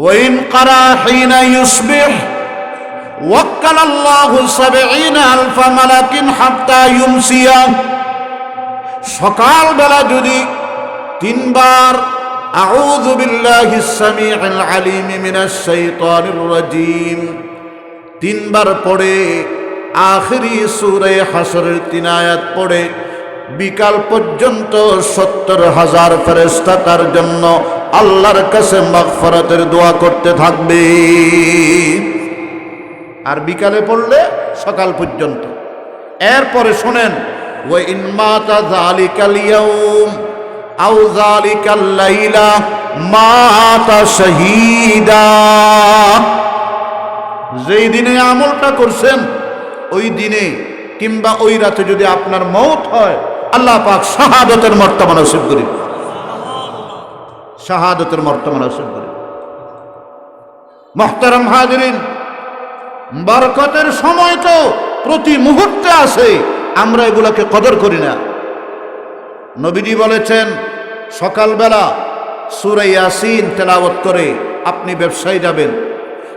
Wine কারা হিনা ইউসবিহ ওয়াক্কালাল্লাহু ৭০ মালাকিন হাত্তা ইউমসিয়া। সকালবেলা যদি তিনবার আউযু বিল্লাহিস সামিউল আলিম মিনাশ শাইতানির রাজিম তিনবার পড়ে আখিরি সূরা হাসরের ৩ আয়াত পড়ে বিকাল পর্যন্ত ৭০,০০০ ফেরেশতা তার জন্য আল্লাহর কাছে মাগফিরাতের দোয়া করতে থাকবে। আর বিকালে পড়লে সকাল পর্যন্ত। এরপরে শোনেন, ওয়া ইন মাতা যালিকাল ইয়াউম আও যালিকাল লাইলা মাতা শাহীদা। যেই দিনে আমলটা করছেন ওই দিনে কিংবা ওই রাতে যদি আপনার মওত হয়, আল্লাহ পাক শাহাদাতের মর্তবা নসিব করেন, শাহাদাতের মর্তবা নসিব করেন। মুহতারাম হাজিরিন, বরকতের সময় তো প্রতি মুহূর্তে আসে, আমরা এগুলাকে কদর করি না। নবীজি বলেছেন, সকালবেলা সূরা ইয়াসিন তেলাওয়াত করে আপনি ব্যবসায় যাবেন,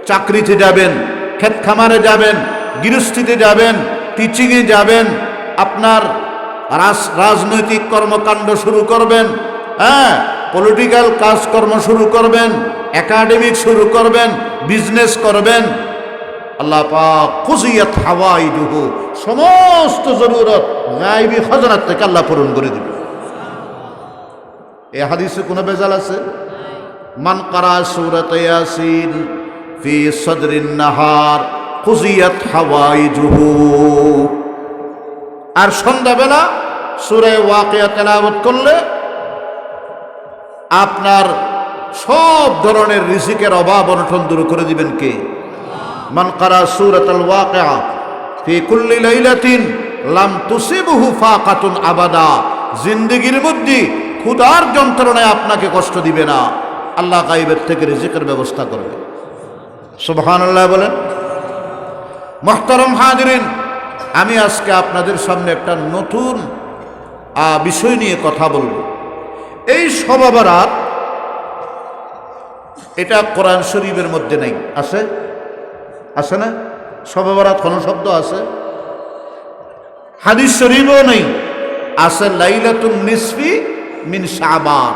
চাকরিতে যাবেন, ক্ষেত খামারে যাবেন, গৃহস্থিতে যাবেন, টিচিংয়ে যাবেন, আপনার রাজনৈতিক কর্মকাণ্ড শুরু করবেন, পলিটিক্যাল কাজকর্ম শুরু করবেন, একাডেমিক শুরু করবেন, বিজনেস করবেন। আল্লাহ পাক কুজিয়াত হাওয়াইজুহু, সমস্ত জরুরত গায়বী খাজানাত থেকে আল্লাহ পূরণ করে দিবে। এই হাদিসে কোনো বেজাল আছে? মান কারা সূরাত ইয়াসিন ফি সদরিন নাহার কুজিয়াত হাওয়াইজুহু। আর সন্ধ্যাবেলা সূরা ওয়াকিয়া তেলাওয়াত করলে আপনার সব ধরনের রিজিকের অভাব অনটন দূর করে দিবেন কে? মান কারা সূরাতুল ওয়াকিয়া ফি কুল্লি লাইলাতিন লাম তুসিবহু ফাকাতুন আবাদা। জিন্দেগীর মধ্যে ক্ষুধার যন্ত্রণায় আপনাকে কষ্ট দিবে না, আল্লাহ গায়বের থেকে রিজিকের ব্যবস্থা করবে। সুবহানাল্লাহ বলেন। মুহতারাম হাজিরিন, আমি আজকে আপনাদের সামনে একটা নতুন বিষয় নিয়ে কথা বলবো। এই শবে বরাত, এটা কোরআন শরীফের মধ্যে নেই। আছে? আছে না? শবে বরাত কোন শব্দ আছে? হাদিস শরীফও নেই। আছে লাইলাতুন নিসফি মিন শাবান,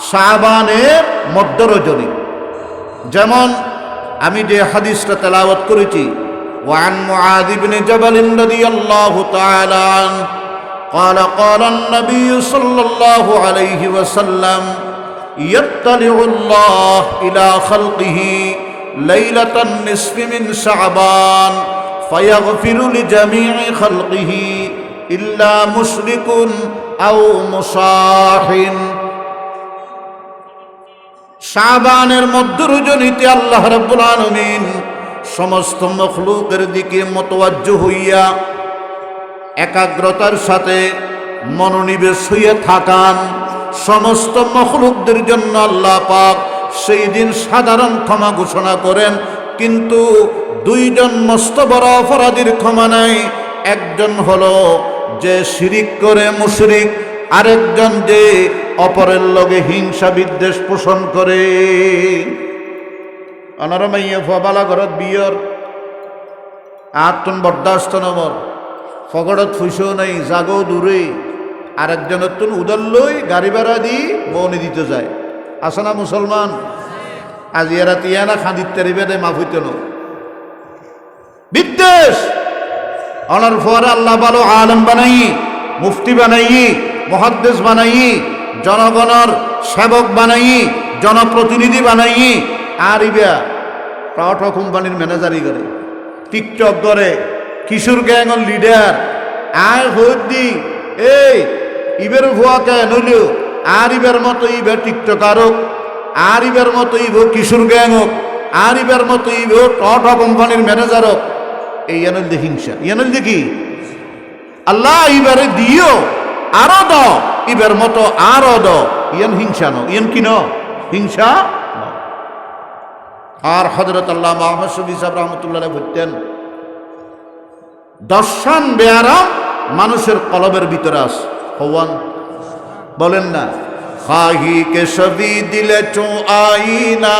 শাবানের মধ্য রজনী। যেমন আমি যে হাদিসটা তেলাওয়াত করেছি, وعن معاذ بن جبل رضي الله تعالى عنه قال قال النبي صلى الله عليه وسلم يطلع الله إلى خلقه ليلة النصف من شعبان فيغفر لجميع خلقه إلا مشرك أو مصاح। শাবানের মধ্য রজনীতে আল্লাহ রাব্বুল আলামিন সমস্ত মখলুকের দিকে মুতাওয়াজ্জহ হইয়া একাগ্রতার সাথে মনোনিবেশ হইয়া থাকান। সমস্ত মখলুকদের জন্য আল্লাহ পাক সেই দিন সাধারণ ক্ষমা ঘোষণা করেন, কিন্তু দুইজন মস্ত বড় অপরাধীর ক্ষমা নাই। একজন হলো যে শিরিক করে মুশরিক, আরেকজন যে অপরের লগে হিংসা বিদ্বেষ পোষণ করে। অনরমাইয়া ফবালা ঘরত বিয়র আত্মন বরদাস্ত নমর ফগড়ত ফুসো নাই, জাগো দূরে, আরেকজনের তুন উদল লই গাড়ি ভাড়া দি বৌনি দিতে যায়। আছে না মুসলমান? আজ এরা তিয়ানা খাঁদিত তারিবে দেয় মাফ হইতে ন বিদ্বেষ। অনার ফরে আল্লাহ ভালো আলেম বানাই, মুফতি বানাই, মুহাদ্দিস বানাই, জনগণের সেবক বানাই, জনপ্রতিনিধি বানাই। আর ইবা টাটা কোম্পানির ম্যানেজারই করে, টিকটক করে, কিশোর গ্যাংয়ের লিডার। আর হদ্দি এই ইবের ভুয়া কে নইলেও আর ইবের মতো ইবে টিকটকার হোক, আর ইবের মতো ইব কিশোর গ্যাং হোক, আর ইবের মতো ইব টাটা কোম্পানির ম্যানেজার হোক। এই ইয়ানল দি হিংসা, ইয়ানল দি কি? আল্লাহ ইবারে দিও আরো দ, ইবের মতো আরো দ। ইয়ান হিংসা ন, ইয়ান কি ন? হিংসা। আর হযরত আল্লামা আহমদ শফী সাহেব রাহমাতুল্লাহ আলাইহি বলতেন, দর্শন বেয়ারাম মানুষের কলবের ভিতরে আছে। হওয়ান বলেন না, খাহি কে সবই দিলে চো আইনা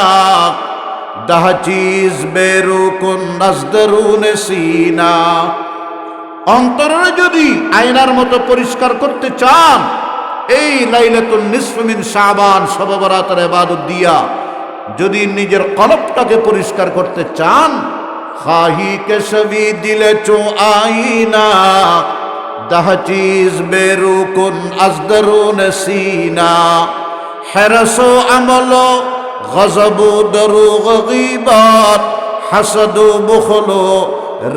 দাহচিজ বেরুকুন নাজদরুনে সিনা। অন্তরে যদি আয়নার মতো পরিষ্কার করতে চান, এই লাইলাতুন নিসফ মিন শাবান শবে বরাতের ইবাদত দিয়া যদি নিজের কলবটাকে পরিষ্কার করতে চান, খাহি কে সবি দিলে চো আইনা দাহচিজ বেরুকুন আজদরুনে সিনা। হেরসো আমলো গজবু দরুগ গীবত হাসদু বুখলু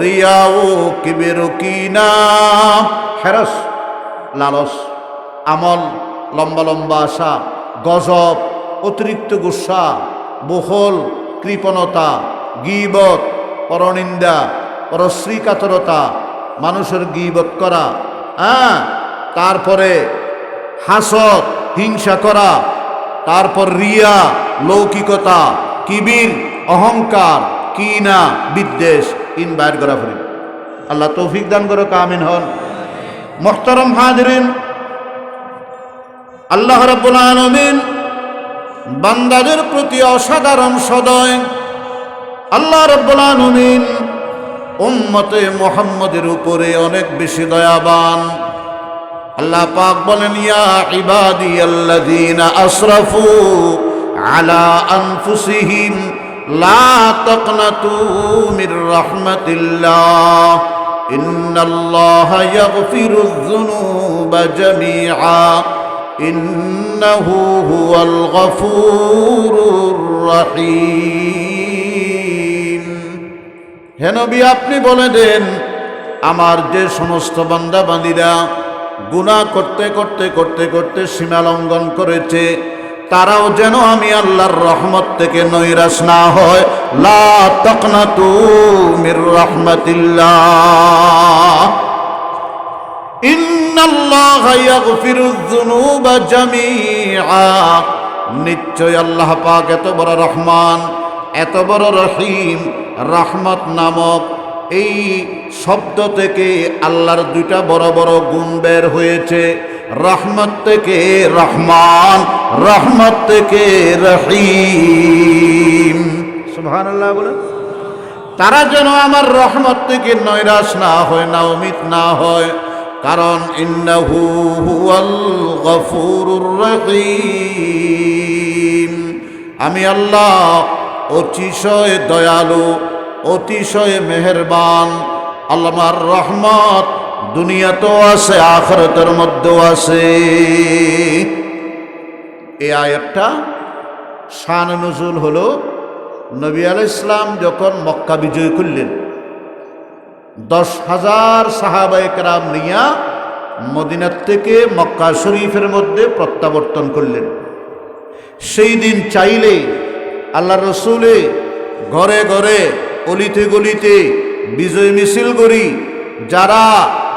রিয়াউ কিবিরু কিনা। হেরস লালস, আমল লম্বা লম্বা আশা, গজব অতিরিক্ত গুসা, বুখল কৃপণতা, গীবত পরনিন্দা, পরশ্রীকাতরতা, মানুষের গীবত করা, তারপরে হাসদ হিংসা করা, তারপর রিয়া লৌকিকতা, কিবির অহংকার, কিনা বিদ্বেষ, ইন বাইর করা ফরি। আল্লাহ তৌফিক দান করে কামিন হন। মুহতারাম হাজিরিন, আল্লাহ রাব্বুল আলামিন বান্দাদের প্রতি অসাধারণ সদয়। আল্লাহ রাব্বুল আলামিন উম্মতে মুহাম্মদের উপরে অনেক বেশি দয়াবান। আল্লাহ পাক বলেন, ইয়া ইবাদিয়াল্লাযীনা আসরাফু আলা আনফুসিহিম লা তাকনাতু মির রাহমাতিল্লাহ ইন্নাল্লাহা ইয়াগফিরুয যুনুবা জামিআ ইন্নাহু হুয়াল গফুরুর রহিম। হে নবী, আপনি বলে দেন, আমার যে সমস্ত বান্দা বান্দীরা গুনাহ করতে করতে করতে করতে সীমা লঙ্ঘন করেছে, তারাও যেন আমি আল্লাহর রহমত থেকে নৈরাশ না হয়। লা তাকনাতু মির রাহমাতিল্লাহ ইন্নাল্লাহা ইয়াগফিরুয যুনুবা জামিআ। নিশ্চয় আল্লাহ পাক এত বড় রহমান, এত বড় রহিম। রহমত নামক এই শব্দ থেকে আল্লাহর দুইটা বড় বড় গুণ বের হয়েছে। রহমত থেকে রহমান, রহমত থেকে রহিম। সুবহানাল্লাহ বলে, তারা যেন আমার রহমত থেকে নৈরাশ না হয়, নাউমিত না হয়, কারণ ইন্নাহু হুয়াল গফুরুর রহিম। আমি আল্লাহ অতিশয় দয়ালু, অতিশয় মেহেরবান। আল্লাহর রহমত দুনিয়াতেও আছে, আখিরাতের মধ্যেও আছে। এই আয়াতটা শান নুজুল হলো নবী আলাইহিস সালাম যখন মক্কা বিজয় করলেন, 10,000 সাহাবায়ে কেরাম নিয়া মদিনার থেকে মক্কা শরীফের মধ্যে প্রত্যাবর্তন করলেন। সেই দিন চাইলে আল্লাহ রসুলে ঘরে ঘরে অলিতে গলিতে বিজয় মিছিল করি, যারা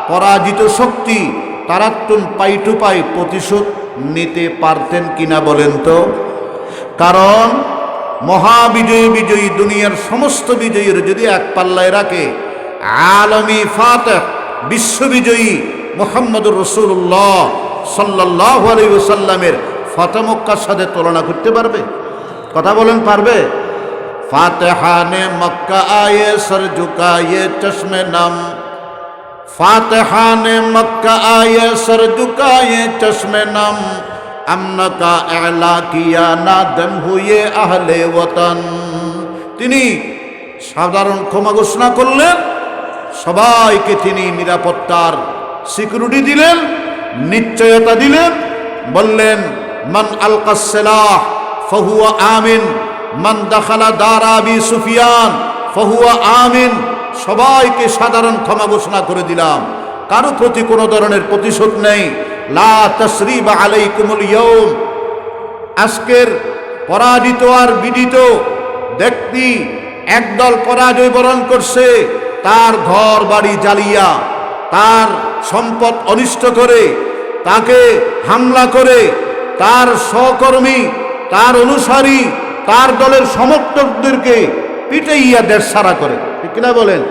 পরাজিত শক্তি তারা পাই টু পাই প্রতিশোধ নিতে পারতেন কিনা বলেন তো? কারণ মহাবিজয়ী বিজয়ী দুনিয়ার সমস্ত বিজয়ীর যদি এক পাল্লায় রাখে, আলমী ফাতেহ বিশ্ববিজয়ী মুহাম্মদুর রাসূলুল্লাহ সাল্লাল্লাহু আলাইহি ওয়াসাল্লামের ফাতহ মক্কার সাথে তুলনা করতে পারবে? কথা বলেন, পারবে? ফাতিহা নে মক্কা আয়ে সর ঝুকায়ে চশমে নাম, ফাতিহা নে মক্কা আয়ে সর ঝুকায়ে চশমে নাম, আমন কা এলা কিয়া নাদম হুয়ে আহলে ওয়াতন। তিনি সাধারণ ক্ষমা ঘোষণা করলেন, সবাইকে তিনি নিরাপত্তার সিকিউরিটি দিলেন, নিশ্চয়তা দিলেন। বললেন, মান আলকাস সিলাহ ফাহুয়া আমিন, মান দাখালা দার আবি সুফিয়ান ফাহুয়া আমিন। সবাইকে সাধারণ ক্ষমা ঘোষণা করে দিলাম, কারো প্রতি কোনো ধরনের প্রতিশোধ নেই। লা তাসরিবা আলাইকুমুল ইয়াউম। আজকের পরাজিত আর বিদিত ব্যক্তি একদল পরাজয় বরণ করছে, তার ঘর বাড়ি জ্বালিয়া, তার সম্পদ অনিষ্ট করে, তাকে হামলা করে, তার সহকর্মী, তার অনুসারী, তার দলের সমর্থকদেরকে পিটাইয়া দেশ সারা করে। ঠিক কিনা বলেন?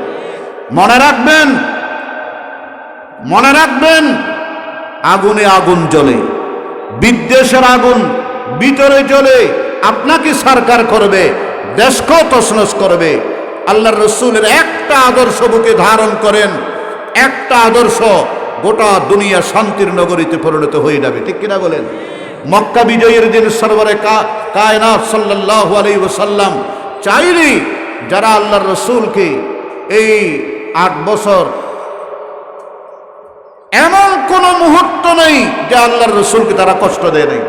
মনে রাখবেন, মনে রাখবেন, আগুনে আগুন জ্বলে, বিদ্বেষের আগুন ভিতরে জ্বলে আপনাকে সরকার করবে। দেশকেও তছনছ করবে। আল্লাহর রসুলের একটা আদর্শ বুকে ধারণ করেন, একটা আদর্শ গোটা দুনিয়া শান্তির নগরীতে পরিণত হয়ে যাবে। ঠিক কিনা বলেন? মক্কা বিজয়ের দিন সরওয়ারে কায়নাত সাল্লাল্লাহু আলাইহি ওয়াসাল্লাম চাইলে যারা আল্লাহর রসুলকে এই 8 বছর এমন কোন মুহূর্ত নেই যে আল্লাহর রসুলকে তারা কষ্ট দেয় নাই।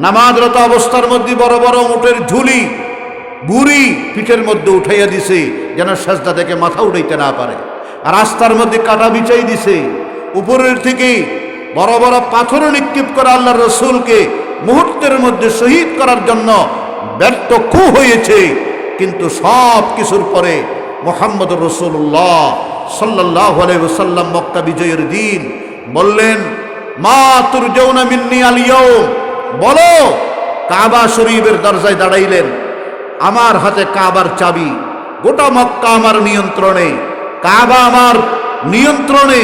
নামাজরত অবস্থার মধ্যে বড় বড় উটের ঝুলি বুড়ি পিঠের মধ্যে উঠাইয়া দিছে যেন সাজদা থেকে মাথা উঠাইতে না পারে। আর রাস্তার মধ্যে কাটা বিছাই দিছে, উপরের থেকে বড় বড় পাথর নিক্ষেপ করা আল্লাহর রসুলকে মুহূর্তের মধ্যে শহীদ করার জন্য ব্যর্থ খুব হয়েছে। কিন্তু সব কিছুর পরে মুহাম্মদ রাসূলুল্লাহ সাল্লাল্লাহু আলাইহি ওয়াসাল্লাম মক্কা বিজয়ের দিন বললেন, মা তুরজাউনা মিন্নি আল ইয়াউম, বলো। কাবা শরীফের দরজায় দাঁড়াইলেন, আমার হাতে কাবার চাবি, গোটা মক্কা আমার নিয়ন্ত্রণে, কাবা আমার নিয়ন্ত্রণে।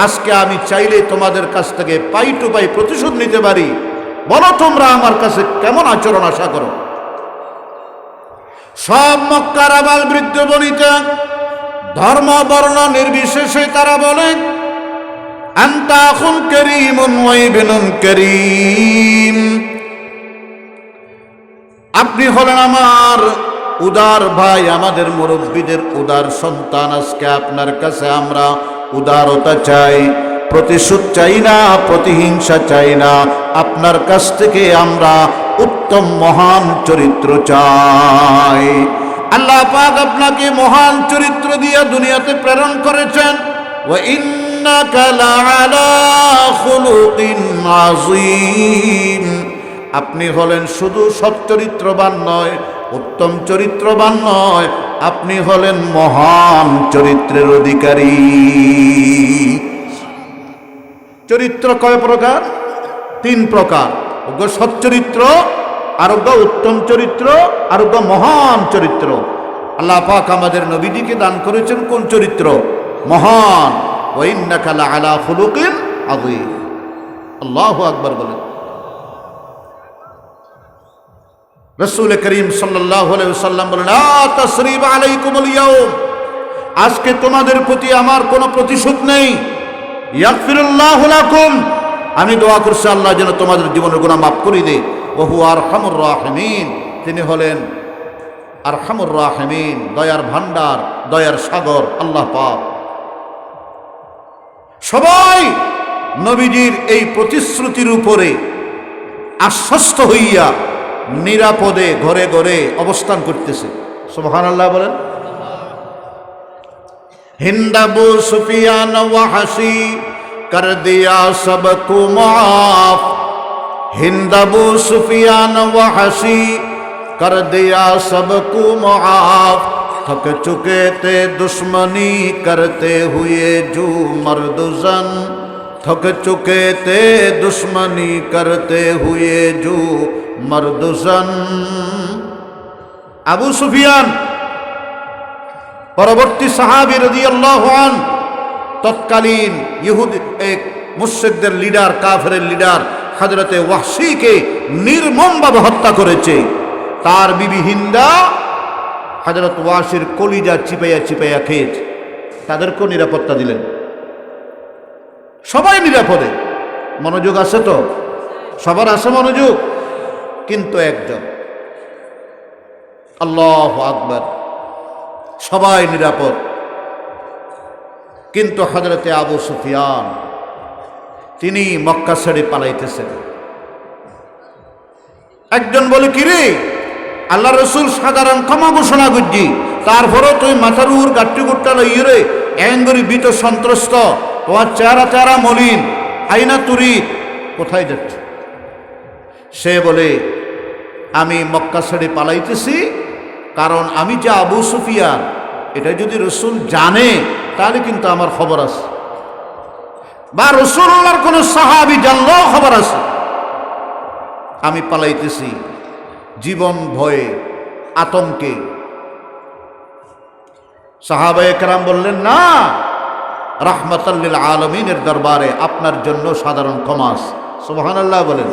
আজকে আমি চাইলে তোমাদের কাছ থেকে পাই টু পাই প্রতিশোধ নিতে পারি। বলো তোমরা আমার কাছে কেমন আচরণ আশা করো? সব মক্কার আবাল বৃদ্ধ বনিতা ধর্ম বর্ণ নির্বিশেষে তারা বলে, আনতা আখুন কারীমুন ওয়া ইবনুন কারীম, আপনি হলেন আমার উদার ভাই, আমাদের মুরব্বীদের উদার সন্তান। আজকে আপনার কাছে আমরা উদারতা চাই, প্রতিশোধ চাই না, প্রতিহিংসা চাই না। আপনার কাছ থেকে আমরা উত্তম মহান চরিত্র চাই। আল্লাহ পাক আপনাকে মহান চরিত্র দিয়ে দুনিয়াতে প্রেরণ করেছেন। ওয়া ইন্নাকা লাআলা খুলুকিন আযীম, আপনি হলেন শুধু সচ্চরিত্রবান নয়, উত্তম চরিত্রবান নয়, আপনি হলেন মহান চরিত্রের অধিকারী। চরিত্র কয় প্রকার? 3 প্রকার। সচ্চরিত্র, আরোগ্য উত্তম চরিত্র, আরোগ্য মহান চরিত্র। আল্লাহ পাক আমাদের নবীজিকে দান করেছেন কোন চরিত্র? মহান। ওয়া ইন্নাকা লাআলা খুলুকিন আযীম। আল্লাহু আকবার বলেন। রাসূল করিম সাল্লাল্লাহু আলাইহি ওয়াসাল্লাম বলেন, লা তাসরিবা আলাইকুমুল ইয়াউম, আজকে তোমাদের প্রতি আমার কোনো প্রতিশোধ নেই। ইয়াগফিরুল্লাহু লাকুম, আমি দোয়া করছি আল্লাহ যেন তোমাদের জীবনের গুনাহ মাফ করে দেয়। ওয়া হুয়া আরহামুর রাহিমিন, তিনি হলেন আরহামুর রাহিমিন, দয়ার ভান্ডার, দয়ার সাগর আল্লাহ পাক। সবাই নবীজির এই প্রতিশ্রুতির উপরে আশ্বস্ত হইয়া নিরাপদে ঘরে ঘরে অবস্থান করতেছে। সুবহানাল্লাহ বলেন। हिंद अबू सुफियान वहशी कर दिया सबको माफ, हिंद अबू सुफियान वहशी कर दिया सबको माफ, थक चुके थे दुश्मनी करते हुए जो मर्दुजन, थक चुके थे दुश्मनी करते हुए जो मर्दुजन। আবু সুফিয়ান পরবর্তী সাহাবী রাদিয়াল্লাহু আনহু, তৎকালীন ইহুদি এক মুশরিকদের লিডার, কাফেরের লিডার হযরতে ওয়াহশীকে নির্মমভাবে হত্যা করেছে। তার বিবি হিন্দা হযরত ওয়াহশীর কলিজা চিপাইয়া চিপাইয়া খেয়েছে। তাদেরকেও নিরাপত্তা দিলেন। সবাই নিরাপদে। মনোযোগ আছে তো? সবার আছে মনোযোগ? কিন্তু একজন, আল্লাহু আকবার, সবাই নিরাপদ। কিন্তু হযরতে আবু সুফিয়ান তিনি মক্কা ছেড়ে পালাইতেছেন। একজন বলে, কিরে আল্লাহ রসুল সাধারণ ক্ষমা ঘোষণা করছি, তারপরেও তুই মাথার উপর গাট্টি গুট্টা লইয়ে রে এঙ্গরি বিত সন্ত্রস্ত, তোমার চেহারা চেহারা মলিন, আইনা তুরি, কোথায় যাচ্ছে? সে বলে, আমি মক্কা ছেড়ে পালাইতেছি কারণ আমি যে আবু সুফিয়ান, এটা যদি রসুল জানে তাহলে কিন্তু আমার খবর আছে, বা রসুল্লাহর কোন সাহাবী জানলেও খবর আছে। আমি পালাইতেছি জীবন ভয়ে, আতঙ্কে। সাহাবায়ে কেরাম বললেন, না, রাহমাতাল লিল আলামিনের দরবারে আপনার জন্য সাধারণ ক্ষমা আছে। সুবহানাল্লাহ বলেন।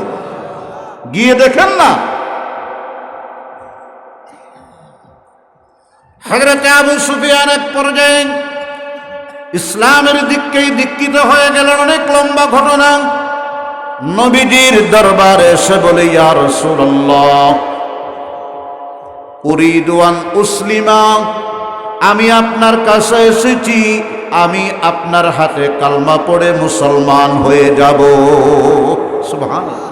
গিয়ে দেখেন না হযরত আবু সুফিয়ান এক পর্যায়ে ইসলামের দিককেই দীক্ষিত হয়ে গেলেন। অনেক লম্বা ঘটনা। নবীজির দরবারে এসে বলে, ইয়া রাসূলুল্লাহ, উরিদু আন উসলিমা, আমি আপনার কাছে এসেছি, আমি আপনার হাতে কালমা পড়ে মুসলমান হয়ে যাব। সুবহানাল্লাহ।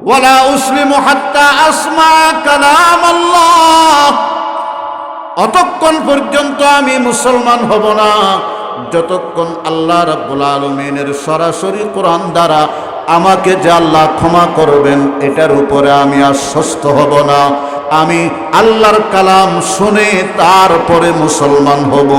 ওয়ালা উসলিমু হাত্তা আসমা কালাম আল্লাহ, অতক্ষণ পর্যন্ত আমি মুসলমান হব না যতক্ষণ আল্লাহ রাব্বুল আলামিনের সরাসরি কোরআন দ্বারা আমাকে যে আল্লাহ ক্ষমা করবেন এটার উপরে আমি আশ্বস্ত হব না। আমি আল্লাহর কালাম শুনে তারপরে মুসলমান হব।